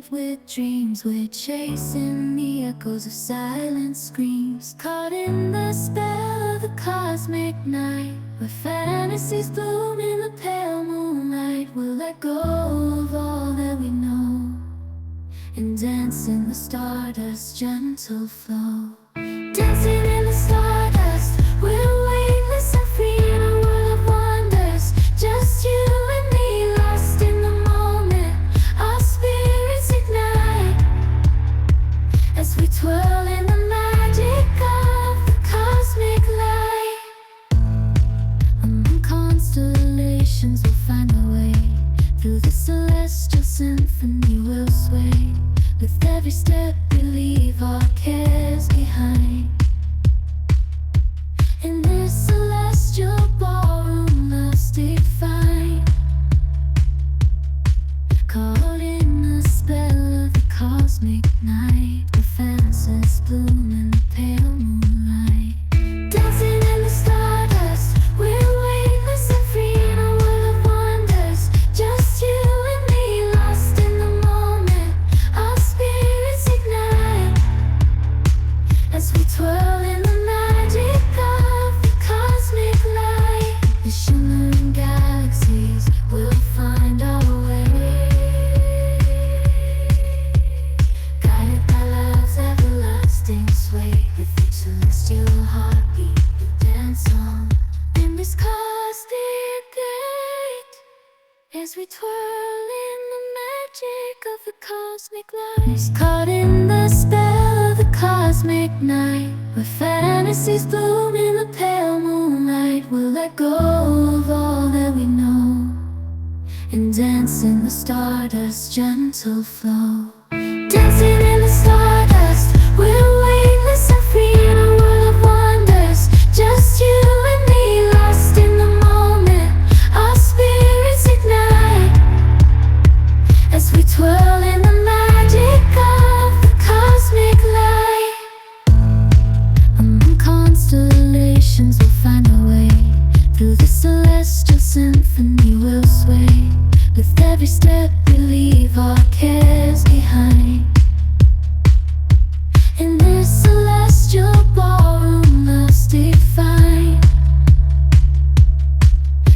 live with dreams. We're chasing the echoes of silent screams, caught in the spell of the cosmic night, where fantasies bloom in the pale moonlight. We'll let go of all that we know and dance in the stardust's gentle flow. Dancing in the stardust, we're weightless and free in a world of wonders. Just you and me, lost in the moment. Our spirits ignite as we twirl in the magic of the cosmic light. Among constellations we'll find our way, through the celestial symphony we'll sway. With every step we leave our cares behind. In this celestial ballroom, love's defined, caught in the spell of the cosmic night, where fantasies bloom in the pale moonlight. Dancing in the stardust, we're weightless and free in a world of wonders. Just you and me, lost in the moment. Our spirits ignite as we twirl in the magic of the cosmic light. The shimmering galaxies will find our way, guided by love's everlasting sway. With each celestial heartbeat we dance on in this cosmic gate, as we twirl in the magic of the cosmic light. Caught in the spell of the cosmic night, where fantasies bloom in the pale moonlight. We'll let go of all that we know and dance in the stardust's gentle flow. Dancing in the stardust, we're weightless and free in a world of wonders. Just you and me, lost in the moment. Our spirits ignite as we twirl in the magic of the cosmic light. Among constellations we'll find our way, through the celestial symphony we'll sway. With every step we leave our cares behind. In this celestial ballroom, love's defined,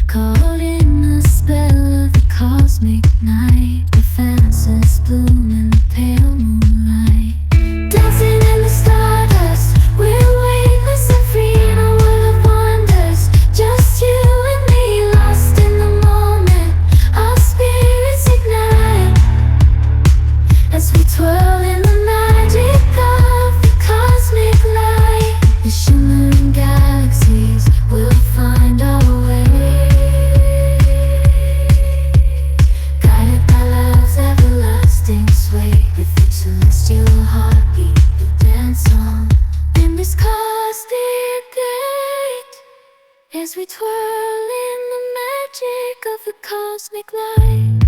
caught in the spell of the cosmic night, where fantasies bloom in the pale moonlight. Dancing in the stardust, we're weightless and free in a world of wonders. Just you and me, lost in the moment. Our spirits ignite as we twirl in the magic of the cosmic light. The shimmering galaxies will find our way, guided by love's everlasting sway. With each celestial heartbeat we dance on in this cosmic gate, as we twirl in the magic of the cosmic light.